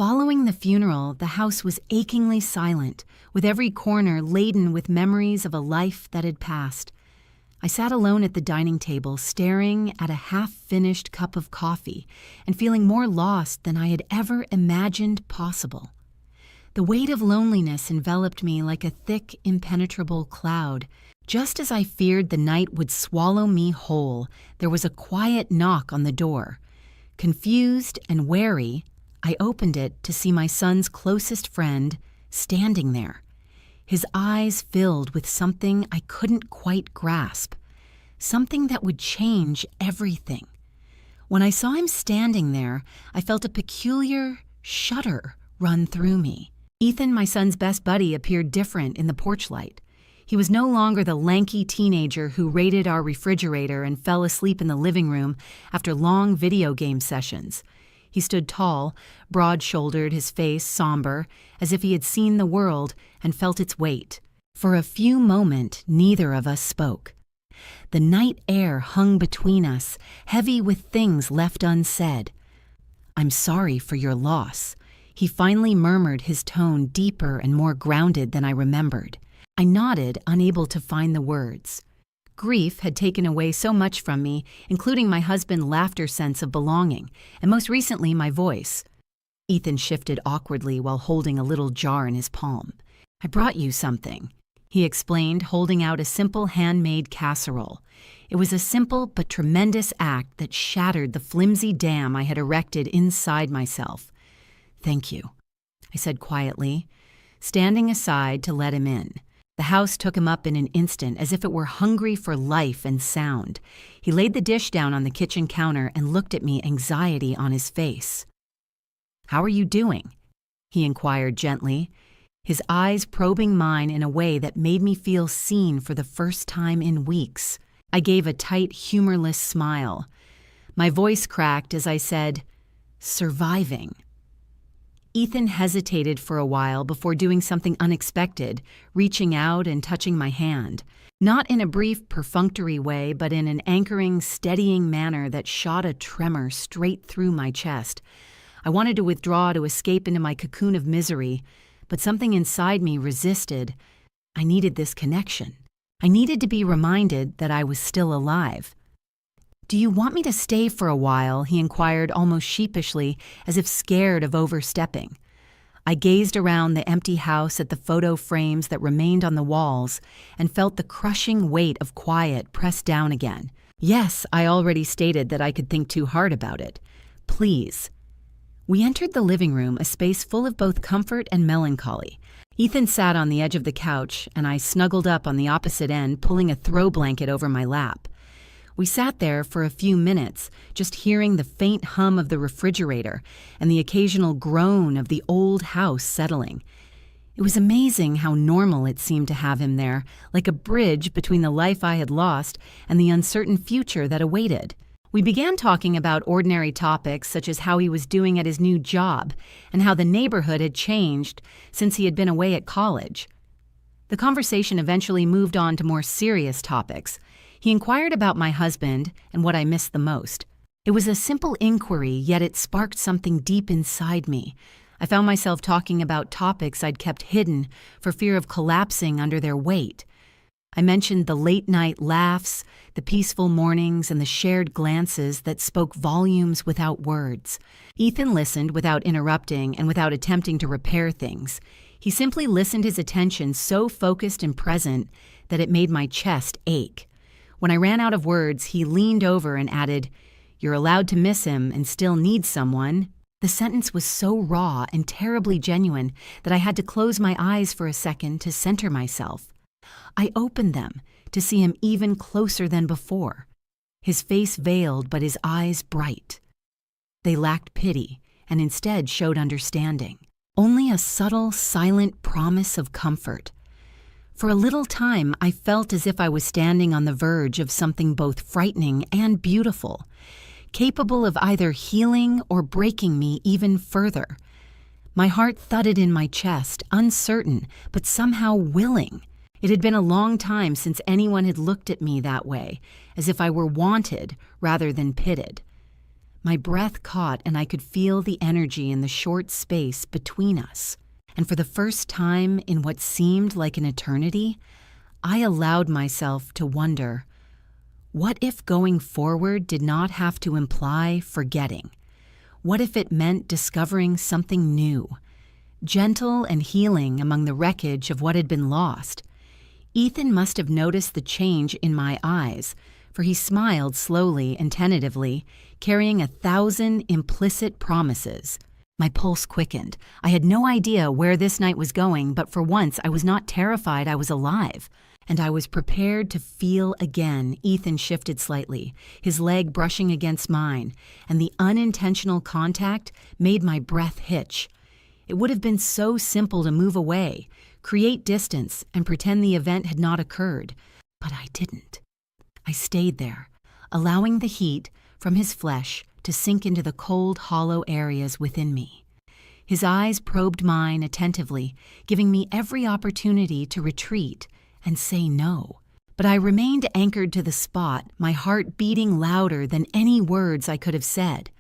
Following the funeral, the house was achingly silent, with every corner laden with memories of a life that had passed. I sat alone at the dining table, staring at a half-finished cup of coffee and feeling more lost than I had ever imagined possible. The weight of loneliness enveloped me like a thick, impenetrable cloud. Just as I feared the night would swallow me whole, there was a quiet knock on the door. Confused and wary, I opened it to see my son's closest friend standing there. His eyes filled with something I couldn't quite grasp, something that would change everything. When I saw him standing there, I felt a peculiar shudder run through me. Ethan, my son's best buddy, appeared different in the porch light. He was no longer the lanky teenager who raided our refrigerator and fell asleep in the living room after long video game sessions. He stood tall, broad-shouldered, his face somber, as if he had seen the world and felt its weight. For a few moments, neither of us spoke. The night air hung between us, heavy with things left unsaid. "I'm sorry for your loss," he finally murmured, his tone deeper and more grounded than I remembered. I nodded, unable to find the words. Grief had taken away so much from me, including my husband's laughter sense of belonging, and most recently my voice. Ethan shifted awkwardly while holding a little jar in his palm. "I brought you something," he explained, holding out a simple handmade casserole. It was a simple but tremendous act that shattered the flimsy dam I had erected inside myself. "Thank you," I said quietly, standing aside to let him in. The house took him up in an instant, as if it were hungry for life and sound. He laid the dish down on the kitchen counter and looked at me, anxiety on his face. "How are you doing?" he inquired gently, his eyes probing mine in a way that made me feel seen for the first time in weeks. I gave a tight, humorless smile. My voice cracked as I said, "Surviving." Ethan hesitated for a while before doing something unexpected, reaching out and touching my hand. Not in a brief, perfunctory way, but in an anchoring, steadying manner that shot a tremor straight through my chest. I wanted to withdraw to escape into my cocoon of misery, but something inside me resisted. I needed this connection. I needed to be reminded that I was still alive. "Do you want me to stay for a while?" he inquired almost sheepishly, as if scared of overstepping. I gazed around the empty house at the photo frames that remained on the walls and felt the crushing weight of quiet press down again. Yes, I already stated that I could think too hard about it. Please. We entered the living room, a space full of both comfort and melancholy. Ethan sat on the edge of the couch, and I snuggled up on the opposite end, pulling a throw blanket over my lap. We sat there for a few minutes, just hearing the faint hum of the refrigerator and the occasional groan of the old house settling. It was amazing how normal it seemed to have him there, like a bridge between the life I had lost and the uncertain future that awaited. We began talking about ordinary topics such as how he was doing at his new job and how the neighborhood had changed since he had been away at college. The conversation eventually moved on to more serious topics. He inquired about my husband and what I missed the most. It was a simple inquiry, yet it sparked something deep inside me. I found myself talking about topics I'd kept hidden for fear of collapsing under their weight. I mentioned the late-night laughs, the peaceful mornings, and the shared glances that spoke volumes without words. Ethan listened without interrupting and without attempting to repair things. He simply listened, his attention so focused and present that it made my chest ache. When I ran out of words, he leaned over and added, "You're allowed to miss him and still need someone." The sentence was so raw and terribly genuine that I had to close my eyes for a second to center myself. I opened them to see him even closer than before, his face veiled but his eyes bright. They lacked pity and instead showed understanding, only a subtle, silent promise of comfort. For a little time, I felt as if I was standing on the verge of something both frightening and beautiful, capable of either healing or breaking me even further. My heart thudded in my chest, uncertain, but somehow willing. It had been a long time since anyone had looked at me that way, as if I were wanted rather than pitted. My breath caught and I could feel the energy in the short space between us. And for the first time in what seemed like an eternity, I allowed myself to wonder, what if going forward did not have to imply forgetting? What if it meant discovering something new, gentle and healing among the wreckage of what had been lost? Ethan must have noticed the change in my eyes, for he smiled slowly and tentatively, carrying 1,000 implicit promises. My pulse quickened. I had no idea where this night was going, but for once I was not terrified I was alive. And I was prepared to feel again. Ethan shifted slightly, his leg brushing against mine, and the unintentional contact made my breath hitch. It would have been so simple to move away, create distance, and pretend the event had not occurred, but I didn't. I stayed there, allowing the heat from his flesh to sink into the cold, hollow areas within me. His eyes probed mine attentively, giving me every opportunity to retreat and say no. But I remained anchored to the spot, my heart beating louder than any words I could have said.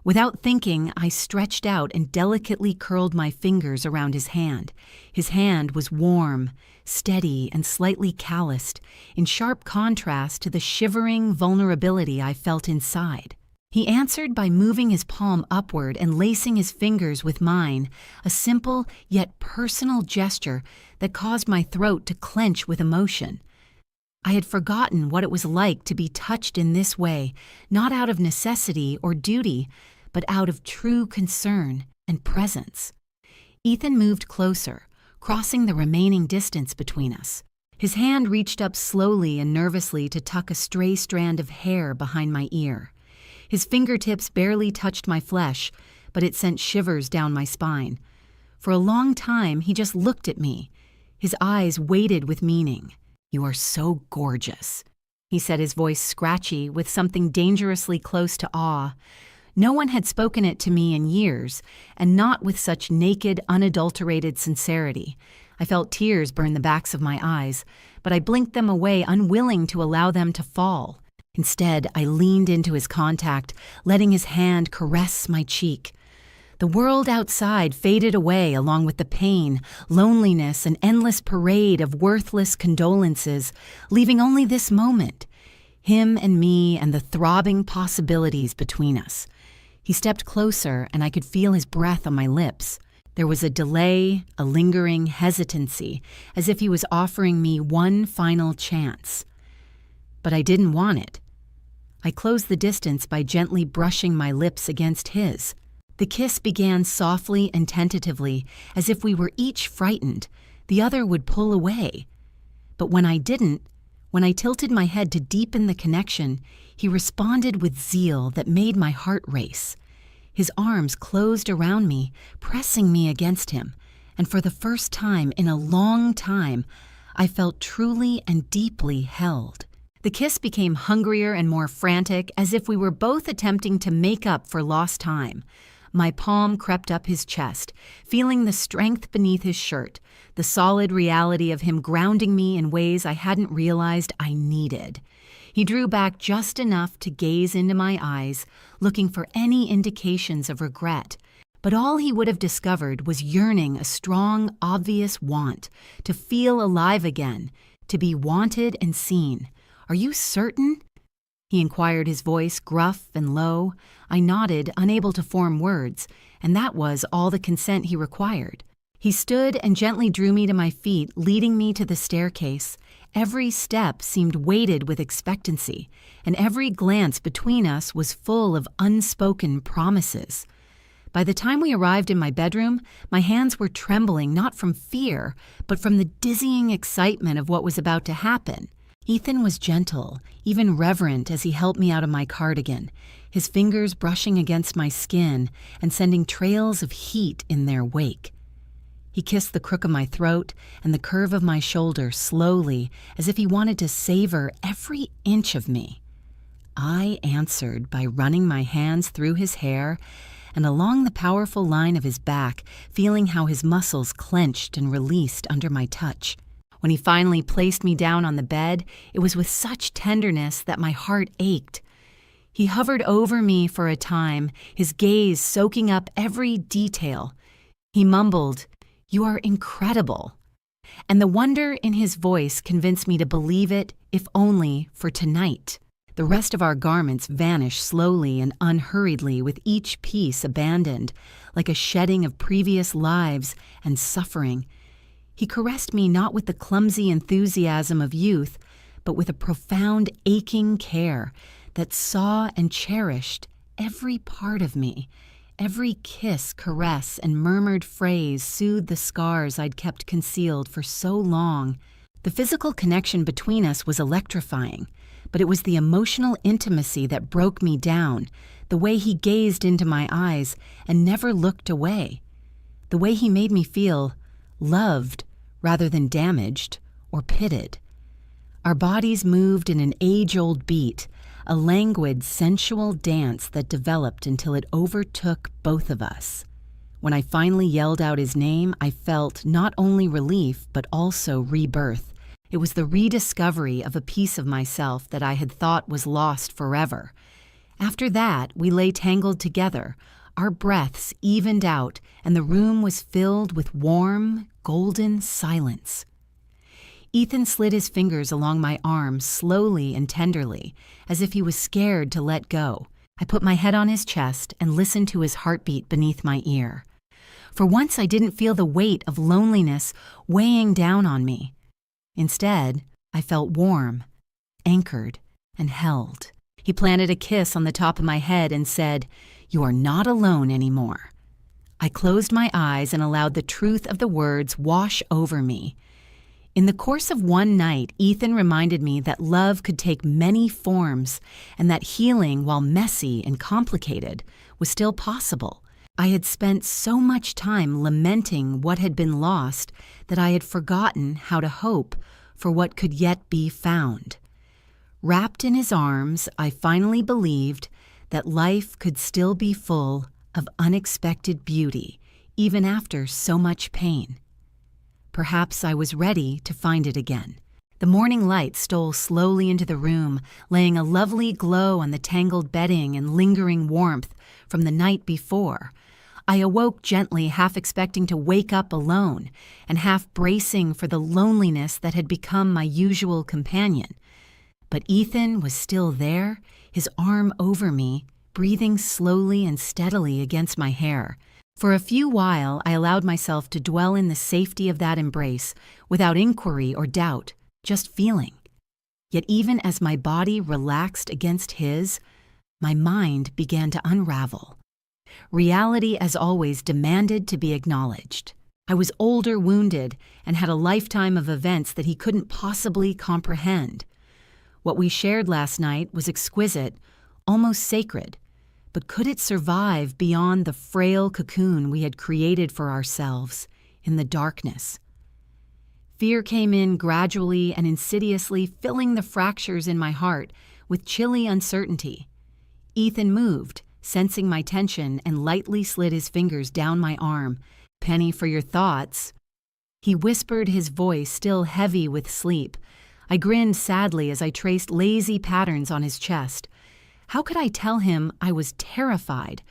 Without thinking, I stretched out and delicately curled my fingers around his hand. His hand was warm, steady, and slightly calloused, in sharp contrast to the shivering vulnerability I felt inside. He answered by moving his palm upward and lacing his fingers with mine, a simple yet personal gesture that caused my throat to clench with emotion. I had forgotten what it was like to be touched in this way, not out of necessity or duty, but out of true concern and presence. Ethan moved closer, crossing the remaining distance between us. His hand reached up slowly and nervously to tuck a stray strand of hair behind my ear. His fingertips barely touched my flesh, but it sent shivers down my spine. For a long time, he just looked at me. His eyes weighted with meaning. "You are so gorgeous," he said, his voice scratchy with something dangerously close to awe. No one had spoken it to me in years, and not with such naked, unadulterated sincerity. I felt tears burn the backs of my eyes, but I blinked them away, unwilling to allow them to fall. Instead, I leaned into his contact, letting his hand caress my cheek. The world outside faded away along with the pain, loneliness, and endless parade of worthless condolences, leaving only this moment, him and me and the throbbing possibilities between us. He stepped closer, and I could feel his breath on my lips. There was a delay, a lingering hesitancy, as if he was offering me one final chance. But I didn't want it. I closed the distance by gently brushing my lips against his. The kiss began softly and tentatively, as if we were each frightened the other would pull away. But when I didn't, when I tilted my head to deepen the connection, he responded with zeal that made my heart race. His arms closed around me, pressing me against him, and for the first time in a long time, I felt truly and deeply held. The kiss became hungrier and more frantic, as if we were both attempting to make up for lost time. My palm crept up his chest, feeling the strength beneath his shirt, the solid reality of him grounding me in ways I hadn't realized I needed. He drew back just enough to gaze into my eyes, looking for any indications of regret. But all he would have discovered was yearning, a strong, obvious want, to feel alive again, to be wanted and seen. "Are you certain?" he inquired, his voice gruff and low. I nodded, unable to form words, and that was all the consent he required. He stood and gently drew me to my feet, leading me to the staircase. Every step seemed weighted with expectancy, and every glance between us was full of unspoken promises. By the time we arrived in my bedroom, my hands were trembling not from fear, but from the dizzying excitement of what was about to happen. Ethan was gentle, even reverent as he helped me out of my cardigan, his fingers brushing against my skin and sending trails of heat in their wake. He kissed the crook of my throat and the curve of my shoulder slowly, as if he wanted to savor every inch of me. I answered by running my hands through his hair and along the powerful line of his back, feeling how his muscles clenched and released under my touch. When he finally placed me down on the bed, it was with such tenderness that my heart ached. He hovered over me for a time, his gaze soaking up every detail. He mumbled, "You are incredible." And the wonder in his voice convinced me to believe it, if only for tonight. The rest of our garments vanished slowly and unhurriedly, with each piece abandoned, like a shedding of previous lives and suffering. He caressed me not with the clumsy enthusiasm of youth, but with a profound aching care that saw and cherished every part of me. Every kiss, caress, and murmured phrase soothed the scars I'd kept concealed for so long. The physical connection between us was electrifying, but it was the emotional intimacy that broke me down, the way he gazed into my eyes and never looked away, the way he made me feel loved rather than damaged or pitted. Our bodies moved in an age-old beat, a languid, sensual dance that developed until it overtook both of us. When I finally yelled out his name, I felt not only relief but also rebirth. It was the rediscovery of a piece of myself that I had thought was lost forever. After that, we lay tangled together. Our breaths evened out, and the room was filled with warm, golden silence. Ethan slid his fingers along my arm slowly and tenderly, as if he was scared to let go. I put my head on his chest and listened to his heartbeat beneath my ear. For once, I didn't feel the weight of loneliness weighing down on me. Instead, I felt warm, anchored, and held. He planted a kiss on the top of my head and said, "You are not alone anymore." I closed my eyes and allowed the truth of the words wash over me. In the course of one night, Ethan reminded me that love could take many forms and that healing, while messy and complicated, was still possible. I had spent so much time lamenting what had been lost that I had forgotten how to hope for what could yet be found. Wrapped in his arms, I finally believed that life could still be full of unexpected beauty, even after so much pain. Perhaps I was ready to find it again. The morning light stole slowly into the room, laying a lovely glow on the tangled bedding and lingering warmth from the night before. I awoke gently, half expecting to wake up alone, and half bracing for the loneliness that had become my usual companion. But Ethan was still there, his arm over me, breathing slowly and steadily against my hair. For a few while, I allowed myself to dwell in the safety of that embrace, without inquiry or doubt, just feeling. Yet even as my body relaxed against his, my mind began to unravel. Reality, as always, demanded to be acknowledged. I was older, wounded, and had a lifetime of events that he couldn't possibly comprehend. What we shared last night was exquisite, almost sacred. But could it survive beyond the frail cocoon we had created for ourselves in the darkness? Fear came in gradually and insidiously, filling the fractures in my heart with chilly uncertainty. Ethan moved, sensing my tension, and lightly slid his fingers down my arm. "Penny for your thoughts." He whispered, his voice still heavy with sleep. I grinned sadly as I traced lazy patterns on his chest. How could I tell him I was terrified,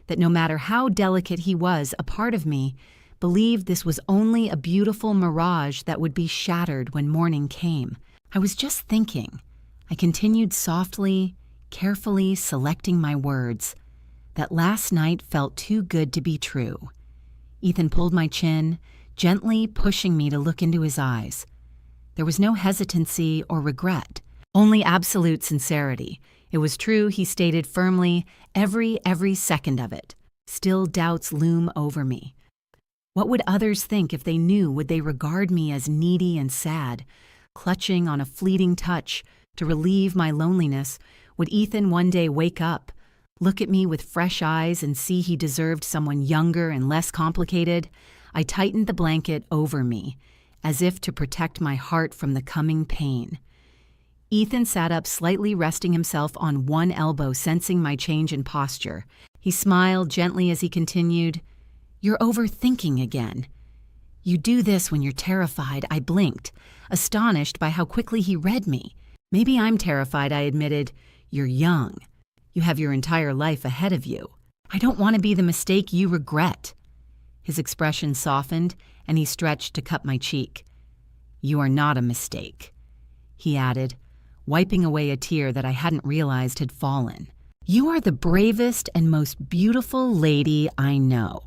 that no matter how delicate he was, a part of me believed this was only a beautiful mirage that would be shattered when morning came? I was just thinking. I continued softly, carefully selecting my words, that last night felt too good to be true. Ethan pulled my chin, gently pushing me to look into his eyes. There was no hesitancy or regret, only absolute sincerity. It was true, he stated firmly, every second of it. Still doubts loom over me. What would others think if they knew? Would they regard me as needy and sad, clutching on a fleeting touch to relieve my loneliness? Would Ethan one day wake up, look at me with fresh eyes, and see he deserved someone younger and less complicated? I tightened the blanket over me, as if to protect my heart from the coming pain. Ethan sat up, slightly resting himself on one elbow, sensing my change in posture. He smiled gently as he continued, "You're overthinking again. You do this when you're terrified." I blinked, astonished by how quickly he read me. "Maybe I'm terrified," I admitted. "You're young. You have your entire life ahead of you. I don't want to be the mistake you regret." His expression softened, and he stretched to cut my cheek. "You are not a mistake," he added, wiping away a tear that I hadn't realized had fallen. "You are the bravest and most beautiful lady I know."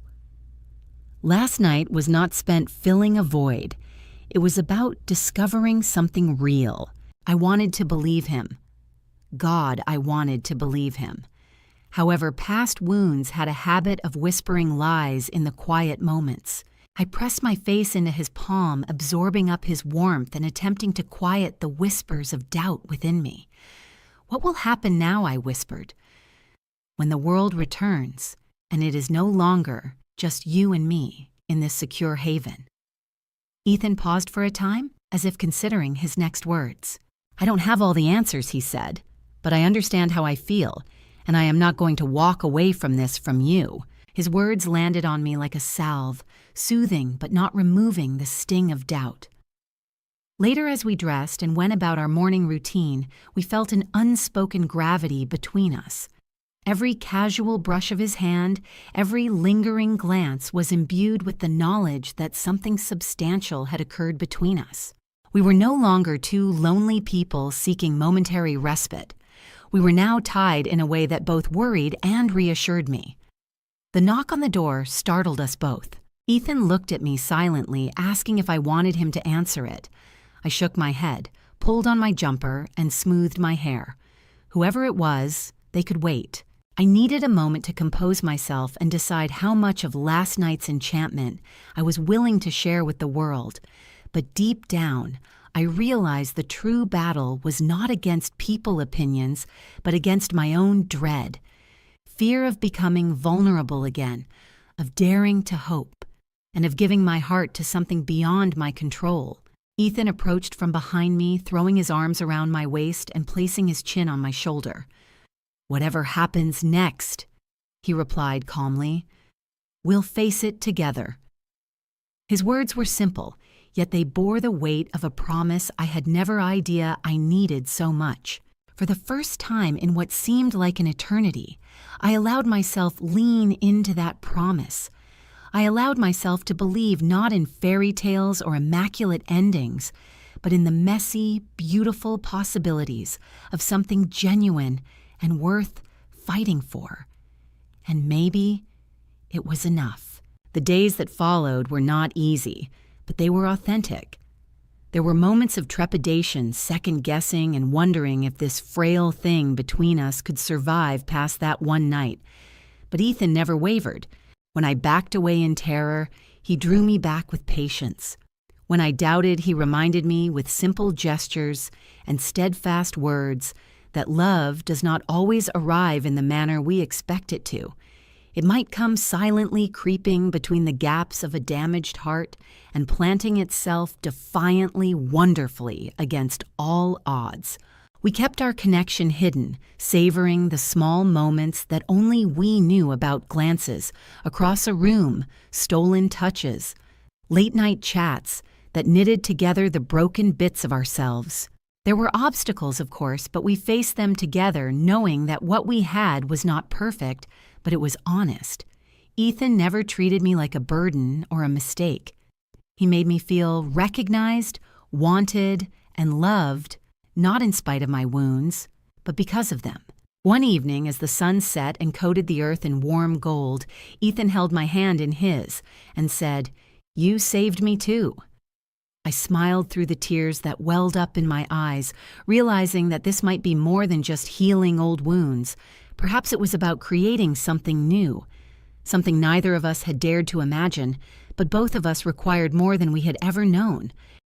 Last night was not spent filling a void. It was about discovering something real. I wanted to believe him. God, I wanted to believe him. However, past wounds had a habit of whispering lies in the quiet moments. I pressed my face into his palm, absorbing up his warmth and attempting to quiet the whispers of doubt within me. "What will happen now?" I whispered. "When the world returns, and it is no longer just you and me in this secure haven." Ethan paused for a time, as if considering his next words. "I don't have all the answers," he said, "but I understand how I feel, and I am not going to walk away from this from you." His words landed on me like a salve, soothing but not removing the sting of doubt. Later, as we dressed and went about our morning routine, we felt an unspoken gravity between us. Every casual brush of his hand, every lingering glance was imbued with the knowledge that something substantial had occurred between us. We were no longer two lonely people seeking momentary respite. We were now tied in a way that both worried and reassured me. The knock on the door startled us both. Ethan looked at me silently, asking if I wanted him to answer it. I shook my head, pulled on my jumper, and smoothed my hair. Whoever it was, they could wait. I needed a moment to compose myself and decide how much of last night's enchantment I was willing to share with the world. But deep down, I realized the true battle was not against people opinions, but against my own dread. Fear of becoming vulnerable again, of daring to hope, and of giving my heart to something beyond my control. Ethan approached from behind me, throwing his arms around my waist and placing his chin on my shoulder. "Whatever happens next," he replied calmly, "we'll face it together." His words were simple, yet they bore the weight of a promise I had never idea I needed so much. For the first time in what seemed like an eternity, I allowed myself lean into that promise. I allowed myself to believe not in fairy tales or immaculate endings, but in the messy, beautiful possibilities of something genuine and worth fighting for. And maybe it was enough. The days that followed were not easy, but they were authentic. There were moments of trepidation, second-guessing, and wondering if this frail thing between us could survive past that one night. But Ethan never wavered. When I backed away in terror, he drew me back with patience. When I doubted, he reminded me with simple gestures and steadfast words that love does not always arrive in the manner we expect it to. It might come silently creeping between the gaps of a damaged heart and planting itself defiantly, wonderfully against all odds. We kept our connection hidden, savoring the small moments that only we knew about: glances across a room, stolen touches, late-night chats that knitted together the broken bits of ourselves. There were obstacles, of course, but we faced them together, knowing that what we had was not perfect, but it was honest. Ethan never treated me like a burden or a mistake. He made me feel recognized, wanted, and loved, not in spite of my wounds, but because of them. One evening, as the sun set and coated the earth in warm gold, Ethan held my hand in his and said, "You saved me too." I smiled through the tears that welled up in my eyes, realizing that this might be more than just healing old wounds. Perhaps it was about creating something new, something neither of us had dared to imagine, but both of us required more than we had ever known.